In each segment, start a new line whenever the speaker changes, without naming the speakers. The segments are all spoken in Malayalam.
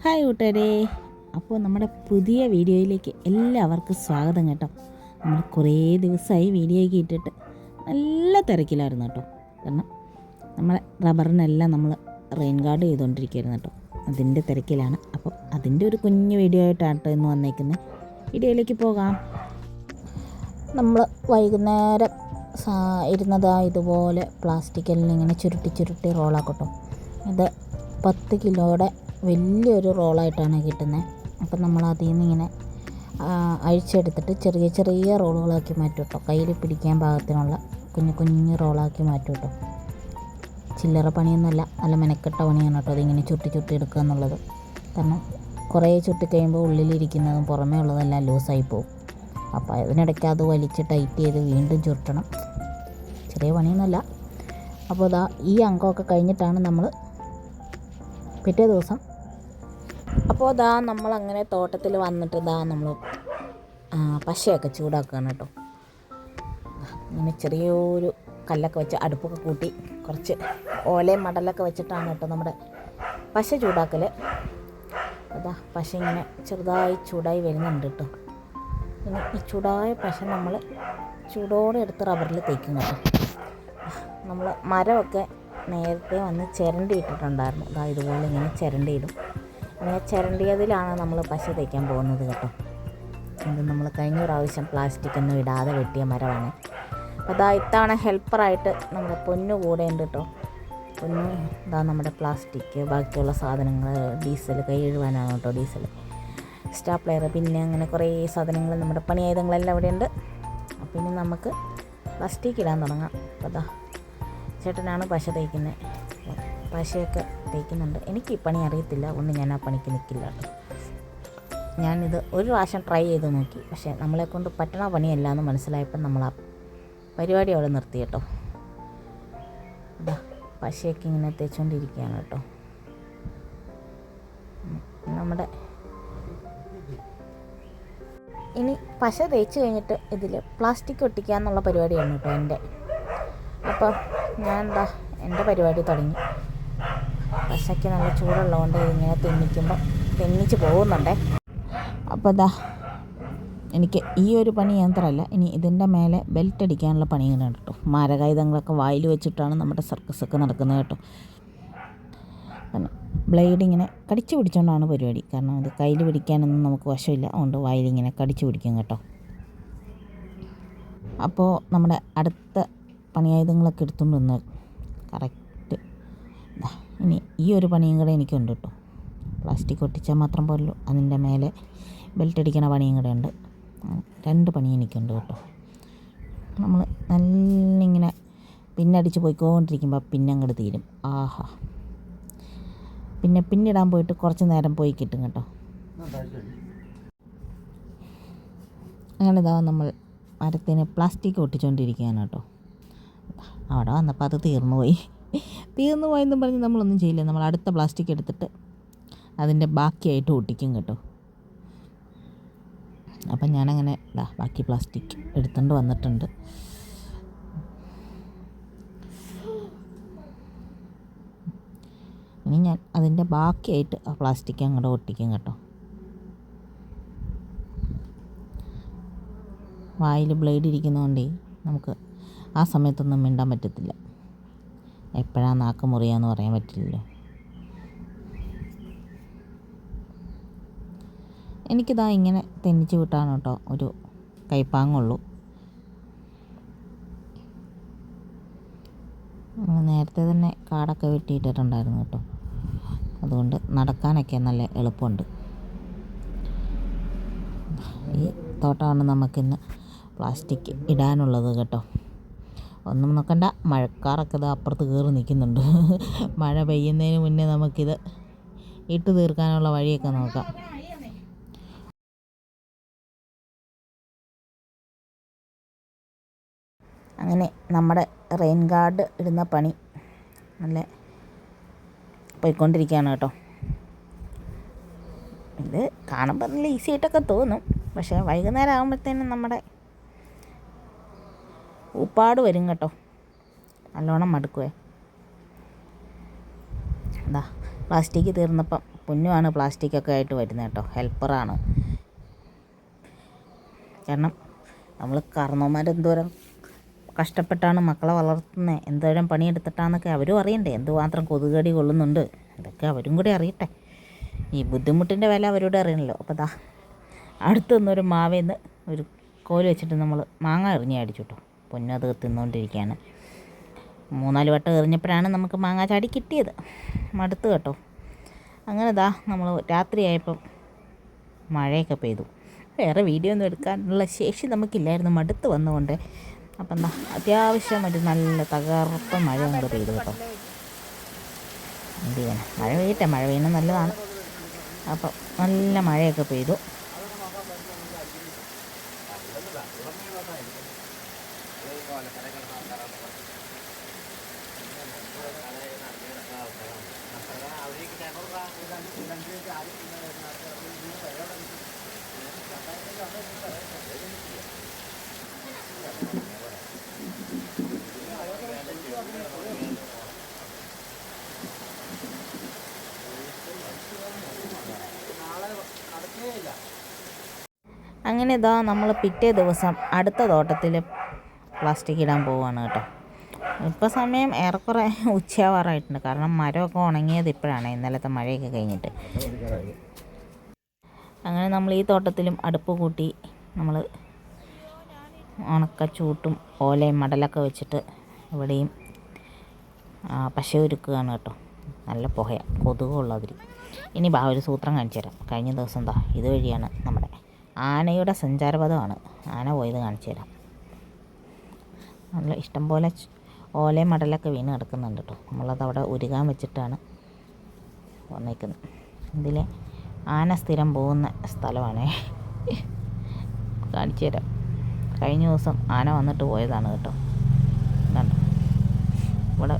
ഹായ് കൂട്ടുകാരെ. അപ്പോൾ നമ്മുടെ പുതിയ വീഡിയോയിലേക്ക് എല്ലാവർക്കും സ്വാഗതം കേട്ടോ. നമ്മൾ കുറേ ദിവസമായി വീഡിയോയ്ക്ക് ഇട്ടിട്ട് നല്ല തിരക്കിലായിരുന്നു കേട്ടോ. കാരണം നമ്മളെ റബ്ബറിനെല്ലാം നമ്മൾ റെയിൻ ഗാർഡ് ചെയ്തുകൊണ്ടിരിക്കുകയായിരുന്നു കേട്ടോ. അതിൻ്റെ തിരക്കിലാണ്. അപ്പോൾ അതിൻ്റെ ഒരു കുഞ്ഞു വീഡിയോ ആയിട്ടാണ് കേട്ടോ ഇന്ന് വന്നേക്കുന്നത്. വീഡിയോയിലേക്ക് പോകാം. നമ്മൾ വൈകുന്നേരം ഇരുന്നതാ ഇതുപോലെ പ്ലാസ്റ്റിക്കെല്ലാം ഇങ്ങനെ ചുരുട്ടി റോളാക്കട്ടോ. ഇത് 10 കിലോയുടെ വലിയൊരു റോളായിട്ടാണ് കിട്ടുന്നത്. അപ്പം നമ്മൾ അതിൽ നിന്ന് ഇങ്ങനെ അഴിച്ചെടുത്തിട്ട് ചെറിയ റോളുകളാക്കി മാറ്റും കേട്ടോ. കയ്യിൽ പിടിക്കാൻ പാകത്തിനുള്ള കുഞ്ഞു റോളാക്കി മാറ്റും കേട്ടോ. ചില്ലറ പണിയൊന്നുമല്ല, നല്ല മെനക്കെട്ട പണിയാണ് കേട്ടോ അതിങ്ങനെ ചുരുട്ടി എടുക്കുക എന്നുള്ളത്. കാരണം കുറേ ചുരുട്ടി കഴിയുമ്പോൾ ഉള്ളിലിരിക്കുന്നതും പുറമേ ഉള്ളതെല്ലാം ലൂസായി പോകും. അപ്പോൾ അതിനിടയ്ക്ക് അത് വലിച്ച് ടൈറ്റ് ചെയ്ത് വീണ്ടും ചുരുട്ടണം. ചെറിയ പണിയൊന്നുമല്ല. അപ്പോൾ ഇതാ ഈ അങ്കമൊക്കെ കഴിഞ്ഞിട്ടാണ് നമ്മൾ പിറ്റേ ദിവസം. അപ്പോൾ ഇതാ നമ്മളങ്ങനെ തോട്ടത്തിൽ വന്നിട്ട് ഇതാ നമ്മൾ പശയൊക്കെ ചൂടാക്കുകയാണ് കേട്ടോ. ഇങ്ങനെ ചെറിയൊരു കല്ലൊക്കെ വെച്ച് അടുപ്പൊക്കെ കൂട്ടി കുറച്ച് ഓലയും മടലൊക്കെ വെച്ചിട്ടാണ് കേട്ടോ നമ്മുടെ പശ ചൂടാക്കൽ. അതാ പശ ഇങ്ങനെ ചെറുതായി ചൂടായി വരുന്നുണ്ട് കേട്ടോ. പിന്നെ ഈ ചൂടായ പശ നമ്മൾ ചൂടോടെ എടുത്ത് റബ്ബറിൽ തേക്കും കേട്ടോ. നമ്മൾ മരമൊക്കെ നേരത്തെ വന്ന് ചിരണ്ടി ഇട്ടിട്ടുണ്ടായിരുന്നു. അതാ ഇതുപോലെ ഇങ്ങനെ ചിരണ്ടിയിടും. ഇങ്ങനെ ചിരണ്ടിയതിലാണ് നമ്മൾ പശ തേക്കാൻ പോകുന്നത് കേട്ടോ. ഇത് നമ്മൾ കഴിഞ്ഞ പ്രാവശ്യം പ്ലാസ്റ്റിക് ഒന്നും ഇടാതെ വെട്ടിയ മരമാണ്. അപ്പോൾ അതാ ഇത്തവണ ഹെൽപ്പറായിട്ട് നമ്മുടെ പൊന്നു കൂടെ ഉണ്ട് കേട്ടോ. പൊന്നു ഇതാ നമ്മുടെ പ്ലാസ്റ്റിക്, ബാക്കിയുള്ള സാധനങ്ങൾ, ഡീസൽ, കൈ കഴുകാനാണ് കേട്ടോ ഡീസൽ, സ്റ്റാപ്ലെയർ, പിന്നെ അങ്ങനെ കുറേ സാധനങ്ങൾ, നമ്മുടെ പണിയായുധങ്ങളെല്ലാം ഇവിടെ ഉണ്ട്. അപ്പം ഇനി നമുക്ക് പ്ലാസ്റ്റിക് ഇടാൻ തുടങ്ങാം. അപ്പോൾ അതാ ചേട്ടനാണ് പശ തേക്കുന്നത്. പശയൊക്കെ തേക്കുന്നുണ്ട്. എനിക്ക് ഈ പണി അറിയത്തില്ല, അതുകൊണ്ട് ഞാൻ ആ പണിക്ക് നിൽക്കില്ല കേട്ടോ. ഞാനിത് ഒരു പ്രാവശ്യം ട്രൈ ചെയ്ത് നോക്കി, പക്ഷേ നമ്മളെക്കൊണ്ട് പറ്റണ പണിയല്ല എന്ന് മനസ്സിലായപ്പോൾ നമ്മൾ ആ പരിപാടി അവിടെ നിർത്തി കേട്ടോ. ഇതാ പശയൊക്കെ ഇങ്ങനെ തേച്ചുകൊണ്ടിരിക്കുകയാണ് കേട്ടോ. നമ്മുടെ ഇനി പശ തേച്ച് കഴിഞ്ഞിട്ട് ഇതിൽ പ്ലാസ്റ്റിക് ഒട്ടിക്കുക എന്നുള്ള പരിപാടിയാണ് കേട്ടോ എൻ്റെ. അപ്പം ഞാൻ എന്താ എൻ്റെ പരിപാടി തുടങ്ങി. പശയ്ക്ക് നല്ല ചൂടുള്ളതുകൊണ്ട് ഇതിങ്ങനെ തെന്നിച്ച് പോകുന്നുണ്ടേ. അപ്പോൾ ഇതാ എനിക്ക് ഈ ഒരു പണി യന്ത്രമല്ല, ഇനി ഇതിൻ്റെ മേലെ ബെൽറ്റ് അടിക്കാനുള്ള പണിയാണ് കേട്ടോ. മാരകായുധങ്ങളൊക്കെ വായിൽ വെച്ചിട്ടാണ് നമ്മുടെ സർക്കസൊക്കെ നടക്കുന്നത് കേട്ടോ. കാരണം ബ്ലേഡ് ഇങ്ങനെ കടിച്ചു പിടിച്ചുകൊണ്ടാണ് പരിപാടി. കാരണം അത് കയ്യിൽ പിടിക്കാനൊന്നും നമുക്ക് വശമില്ല, അതുകൊണ്ട് വായിലിങ്ങനെ കടിച്ചു പിടിക്കും കേട്ടോ. അപ്പോൾ നമ്മുടെ അടുത്ത പണിയായുധങ്ങളൊക്കെ എടുത്തുകൊണ്ട് വന്ന് കറക്റ്റ് ഇനി ഈ ഒരു പണിയും കൂടെ എനിക്കുണ്ട് കേട്ടോ. പ്ലാസ്റ്റിക് ഒട്ടിച്ചാൽ മാത്രം പോരല്ലോ, അതിൻ്റെ മേലെ ബെൽറ്റ് അടിക്കണ പണിയും കൂടെ ഉണ്ട്. 2 പണി എനിക്കുണ്ട് കേട്ടോ. നമ്മൾ നല്ല ഇങ്ങനെ പിന്നടിച്ച് പോയിക്കൊണ്ടിരിക്കുമ്പോൾ പിന്നെ അങ്ങോട്ട് തീരും. ആഹാ, പിന്നിടാൻ പോയിട്ട് കുറച്ച് നേരം പോയി കിട്ടും കേട്ടോ. അങ്ങനെ ഇതാ നമ്മൾ മരത്തിന് പ്ലാസ്റ്റിക് ഒട്ടിച്ചുകൊണ്ടിരിക്കുകയാണ് കേട്ടോ. അവിടെ വന്നപ്പോൾ അത് തീർന്നു പോയെന്നും പറഞ്ഞ് നമ്മളൊന്നും ചെയ്യില്ല. നമ്മൾ അടുത്ത പ്ലാസ്റ്റിക് എടുത്തിട്ട് അതിൻ്റെ ബാക്കിയായിട്ട് ഒട്ടിക്കും കേട്ടോ. അപ്പം ഞാനങ്ങനെ ബാക്കി പ്ലാസ്റ്റിക് എടുത്തുകൊണ്ട് വന്നിട്ടുണ്ട്. ഇനി ഞാൻ അതിൻ്റെ ബാക്കിയായിട്ട് ആ പ്ലാസ്റ്റിക് അങ്ങോട്ട് ഒട്ടിക്കും കേട്ടോ. വായിൽ ബ്ലേഡ് ഇരിക്കുന്നതുകൊണ്ടേ നമുക്ക് ആ സമയത്തൊന്നും മിണ്ടാൻ പറ്റത്തില്ല. എപ്പോഴാണ് നാക്ക് മുറിയാന്ന് പറയാൻ പറ്റില്ലല്ലോ. എനിക്കിതാ ഇങ്ങനെ തെന്നിച്ച് വിട്ടാണ് കേട്ടോ ഒരു കൈപ്പാങ്ങുള്ളൂ. നേരത്തെ തന്നെ കാടൊക്കെ വെട്ടിയിട്ടിട്ടുണ്ടായിരുന്നു കേട്ടോ. അതുകൊണ്ട് നടക്കാനൊക്കെ നല്ല എളുപ്പമുണ്ട്. ഈ തോട്ടമാണ് നമുക്കിന്ന് പ്ലാസ്റ്റിക് ഇടാനുള്ളത് കേട്ടോ. ഒന്നും നോക്കണ്ട, മഴക്കാറൊക്കെ ഇത് അപ്പുറത്ത് കയറി നിൽക്കുന്നുണ്ട്. മഴ പെയ്യുന്നതിന് മുന്നേ നമുക്കിത് ഇട്ട് തീർക്കാനുള്ള വഴിയൊക്കെ നോക്കാം. അങ്ങനെ നമ്മുടെ റെയിൻ ഗാർഡ് ഇടുന്ന പണി നല്ല പോയിക്കൊണ്ടിരിക്കുകയാണ് കേട്ടോ. ഇത് കാണുമ്പോൾ നല്ല ഈസി ആയിട്ടൊക്കെ തോന്നും, പക്ഷേ വൈകുന്നേരം ആകുമ്പോഴത്തേനും നമ്മുടെ ഉപ്പാട് വരും കേട്ടോ. നല്ലോണം മടുക്കുവേ. പ്ലാസ്റ്റിക് തീർന്നപ്പം പൊന്നുമാണ് പ്ലാസ്റ്റിക്കൊക്കെ ആയിട്ട് വരുന്നത് കേട്ടോ, ഹെൽപ്പറാണ്. കാരണം നമ്മൾ കാരണവന്മാരെന്തോരം കഷ്ടപ്പെട്ടാണ് മക്കളെ വളർത്തുന്നത്, എന്തോരം പണിയെടുത്തിട്ടാന്നൊക്കെ അവരും അറിയണ്ടേ, എന്തുമാത്രം കൊതുകടി കൊള്ളുന്നുണ്ട്, ഇതൊക്കെ അവരും കൂടി അറിയട്ടെ. ഈ ബുദ്ധിമുട്ടിൻ്റെ വില അവരോട് അറിയണമല്ലോ. അപ്പോൾ ദാ അടുത്തൊന്നൊരു മാവേന്ന് ഒരു കോല് വെച്ചിട്ട് നമ്മൾ മാങ്ങ എറിഞ്ഞ് അടിച്ചു കേട്ടോ. പൊന്നു അത് തിന്നുകൊണ്ടിരിക്കുകയാണ്. 3-4 വട്ടം എറിഞ്ഞപ്പോഴാണ് നമുക്ക് മാങ്ങ ചാടി കിട്ടിയത്. മടുത്ത് കേട്ടോ. അങ്ങനെ ദാ നമ്മൾ രാത്രിയായപ്പം മഴയൊക്കെ പെയ്തു. വേറെ വീഡിയോ ഒന്നും എടുക്കാനുള്ള ശേഷി നമുക്കില്ലായിരുന്നു, മടുത്ത് വന്നുകൊണ്ട്. അപ്പം എന്താ അത്യാവശ്യം ഒരു നല്ല തകർപ്പ മഴ അങ്ങോട്ട് പെയ്തു കേട്ടോ. എന്ത് ചെയ്യാൻ, മഴ പെയ്യട്ടെ, മഴ പെയ്യുന്നത് നല്ലതാണ്. അപ്പം നല്ല മഴയൊക്കെ പെയ്തു. അങ്ങനെ ഇതാ നമ്മൾ പിറ്റേ ദിവസം അടുത്ത തോട്ടത്തിൽ പ്ലാസ്റ്റിക് ഇടാൻ പോവുകയാണ് കേട്ടോ. ഇപ്പോൾ സമയം ഏറെക്കുറെ ഉച്ചയാവാറായിട്ടുണ്ട്. കാരണം മരമൊക്കെ ഉണങ്ങിയത് ഇപ്പോഴാണ്, ഇന്നലത്തെ മഴയൊക്കെ കഴിഞ്ഞിട്ട്. അങ്ങനെ നമ്മൾ ഈ തോട്ടത്തിലും അടുപ്പ് കൂട്ടി നമ്മൾ ഉണക്കച്ചൂട്ടും ഓലയും മടലൊക്കെ വെച്ചിട്ട് ഇവിടെയും പശ ഒരുക്കുകയാണ് കേട്ടോ. നല്ല പുകയാണ്, കൊതുകുള്ളതിൽ. ഇനി ഒരു സൂത്രം കാണിച്ചു തരാം. കഴിഞ്ഞ ദിവസം എന്താ ഇതുവഴിയാണ് നമ്മുടെ ആനയുടെ സഞ്ചാരപഥമാണ്, ആന പോയത് കാണിച്ചു തരാം. നല്ല ഇഷ്ടംപോലെ ഓലയും മടലൊക്കെ വീണ് കിടക്കുന്നുണ്ട് കേട്ടോ. നമ്മളതവിടെ ഉരുകാൻ വെച്ചിട്ടാണ് വന്നേക്കുന്നത്. ഇതിലെ ആന സ്ഥിരം പോകുന്ന സ്ഥലമാണേ, കാണിച്ചു തരാം. കഴിഞ്ഞ ദിവസം ആന വന്നിട്ട് പോയതാണ് കേട്ടോ. കണ്ടോ, ഇവിടെ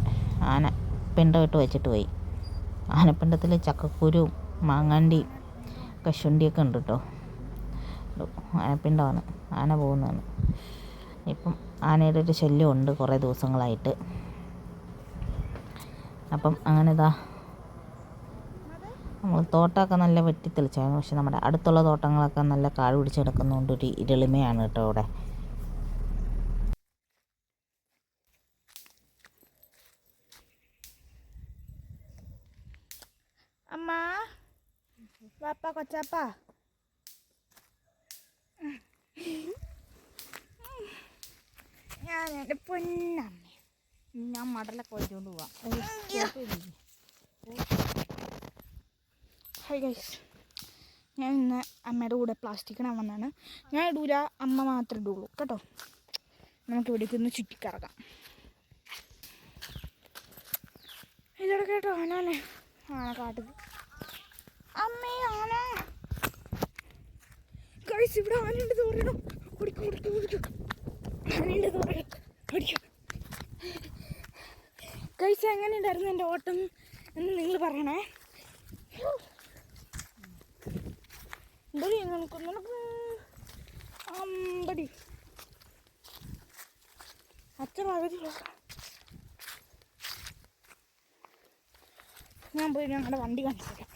ആന പിണ്ടമിട്ട് വെച്ചിട്ട് പോയി. ആനപ്പിണ്ടത്തിൽ ചക്കക്കുരുവും മാങ്ങാണ്ടിയും കശുവണ്ടിയൊക്കെ ഉണ്ട് കേട്ടോ. ആനപ്പിണ്ടമാണ്, ആന പോകുന്നതാണ്. ഇപ്പം ആനയുടെ ഒരു ശല്യമുണ്ട് കുറേ ദിവസങ്ങളായിട്ട്. അപ്പം അങ്ങനെ ഇതാ നമ്മൾ തോട്ടമൊക്കെ നല്ല വെട്ടിത്തെളിച്ചായിരുന്നു. പക്ഷെ നമ്മുടെ അടുത്തുള്ള തോട്ടങ്ങളൊക്കെ നല്ല കാട് പിടിച്ച് കിടക്കുന്നതുകൊണ്ട് ഒരു ഇരുളിമയാണ് കേട്ടോ ഇവിടെ.
അമ്മ, വാപ്പ, കൊച്ചാപ്പ, ഞാൻ എൻ്റെ പൊന്നമ്മ,
ഞാൻ മടലൊക്കെ വെച്ചുകൊണ്ട് പോവാം.
ഹായ് ഗൈസ്, ഞാൻ ഇന്ന് അമ്മയുടെ കൂടെ പ്ലാസ്റ്റിക് ഇടാൻ വന്നാണ്. ഞാൻ ഇടൂല, അമ്മ മാത്രമേ ഇടുള്ളൂ കേട്ടോ. നമുക്ക് ഇവിടേക്ക് ഒന്ന് ചുറ്റിക്കറങ്ങാം. ഇതോടെ കേട്ടോ, ആനാനെ ആന കാട്ടത്. അമ്മേ ആന ഗൈസ്, ഇവിടെ ആനയുണ്ട് തോന്നണം. ഓടിക്കും ഓടിക്കും ഓടിക്കും, ആനയുണ്ട് തോന്നണം. ഓടിക്കും ഗൈസ്. എങ്ങനെ ഉണ്ടായിരുന്നു എൻ്റെ ഓട്ടം എന്ന് നിങ്ങൾ പറയണേ. അമ്പടി അച്ഛൻ പകുതിയുള്ള. ഞാൻ പോയി ഞങ്ങളുടെ വണ്ടി കാണിച്ചിട്ടാം.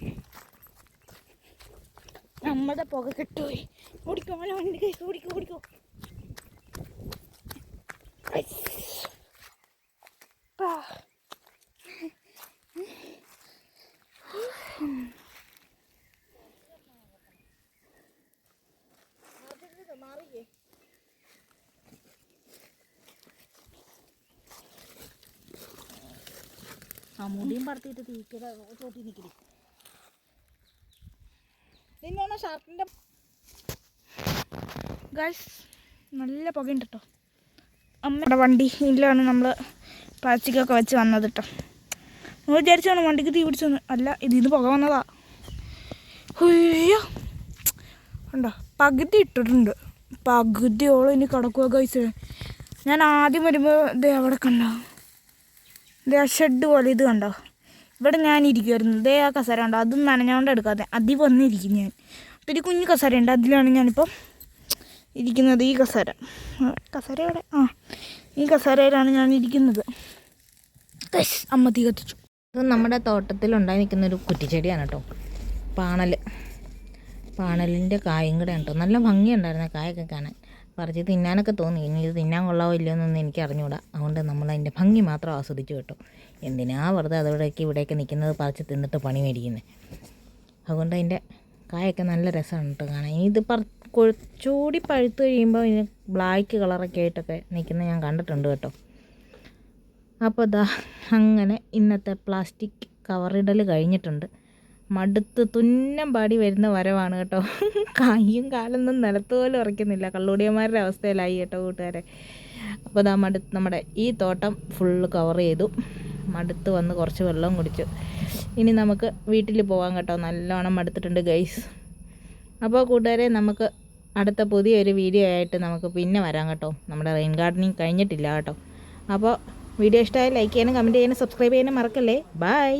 നമ്മുടെ പുക കെട്ടുപോയി. ഓടിക്കോ മോനെ, വണ്ടി കൈസ്, ഓടിക്കോ ഓടിക്കോ.
ആ മുടിയും പറത്തിയിട്ട് തീക്കര ചോട്ടി നിൽക്കണേ.
നിന്നാണ് ഷർട്ടിൻ്റെ ഗൈസ്, നല്ല പുകയുണ്ട് കേട്ടോ. അമ്മയുടെ വണ്ടിയിലാണ് നമ്മൾ പ്ലാസ്റ്റിക്കൊക്കെ വെച്ച് വന്നത് കേട്ടോ. നമ്മൾ വിചാരിച്ചാണ് വണ്ടിക്ക് തീ പിടിച്ചെന്ന്, അല്ല, ഇതിൽ നിന്ന് പുക വന്നതാ. അയ്യോ ഉണ്ടോ, പകുതി ഇട്ടിട്ടുണ്ട്, പകുതിയോളം ഇനി കിടക്കുക ഗൈസ്. ഞാൻ ആദ്യം വരുമ്പോൾ ഇത് അവിടെ കണ്ടോ, ഇത് ആ ഷെഡ് പോലെ ഇത് കണ്ടോ, ഇവിടെ ഞാൻ ഇരിക്കുമായിരുന്നു. ഇതേ ആ കസര ഉണ്ടോ, അതും നനഞ്ഞുകൊണ്ട് എടുക്കാതെ അതിൽ വന്നിരിക്കും ഞാൻ. ഒരു കുഞ്ഞു കസരയുണ്ട്, അതിലാണ് ഞാനിപ്പം ഇരിക്കുന്നത്. ഈ കസര എവിടെ, ഈ കസരയിലാണ് ഞാൻ ഇരിക്കുന്നത്. അമ്മ തീ കത്തിച്ചു.
ഇത് നമ്മുടെ തോട്ടത്തിലുണ്ടായി നിൽക്കുന്നൊരു കുറ്റിച്ചെടിയാണ് കേട്ടോ. പാണലിൻ്റെ കായും കൂടെ ഉണ്ടോ. നല്ല ഭംഗിയുണ്ടായിരുന്നു കായൊക്കെ കാണാൻ. പറിച്ച് തിന്നാനൊക്കെ തോന്നി. ഇനി ഇത് തിന്നാൻ കൊള്ളാവോ ഇല്ലയോന്നൊന്നും എനിക്ക് അറിഞ്ഞുകൂടാ. അതുകൊണ്ട് നമ്മളതിൻ്റെ ഭംഗി മാത്രം ആസ്വദിച്ചു കേട്ടോ. എന്തിനാ വെറുതെ ഇവിടെയൊക്കെ നിൽക്കുന്നത് പറിച്ച് തിന്നിട്ട് പണി മേടിക്കുന്നത്. അതുകൊണ്ട് അതിൻ്റെ കായൊക്കെ നല്ല രസമാണ് കേട്ടോ കാണാൻ. ഇത് കുറച്ചുകൂടി പഴുത്ത് കഴിയുമ്പോൾ ഇതിന് ബ്ലാക്ക് കളറൊക്കെ ആയിട്ടൊക്കെ നിൽക്കുന്നത് ഞാൻ കണ്ടിട്ടുണ്ട് കേട്ടോ. അപ്പോൾ ദാ അങ്ങനെ ഇന്നത്തെ പ്ലാസ്റ്റിക് കവറിടൽ കഴിഞ്ഞിട്ടുണ്ട്. മടുത്ത് തുന്നം പാടി വരുന്ന വരവാണ് കേട്ടോ. കയ്യും കാലൊന്നും നിലത്ത് പോലും ഉറയ്ക്കുന്നില്ല. കള്ളുടിയന്മാരുടെ അവസ്ഥയിലായി കേട്ടോ കൂട്ടുകാരെ. അപ്പോൾ ദാ നമ്മുടെ ഈ തോട്ടം ഫുള്ള് കവർ ചെയ്തു. മടുത്ത് വന്ന് കുറച്ച് വെള്ളം കുടിച്ചു. ഇനി നമുക്ക് വീട്ടിൽ പോകാം കേട്ടോ. നല്ലോണം മടുത്തിട്ടുണ്ട് ഗൈസ്. അപ്പോൾ കൂട്ടുകാരെ, നമുക്ക് അടുത്ത പുതിയൊരു വീഡിയോ ആയിട്ട് നമുക്ക് പിന്നെ വരാം കേട്ടോ. നമ്മുടെ റെയിൻ ഗാർഡനിങ് കഴിഞ്ഞിട്ടില്ല കേട്ടോ. അപ്പോൾ വീഡിയോ ഇഷ്ടമായി ലൈക്ക് ചെയ്യാനും കമൻറ്റ് ചെയ്യാനും സബ്സ്ക്രൈബ് ചെയ്യാനും മറക്കല്ലേ. ബൈ.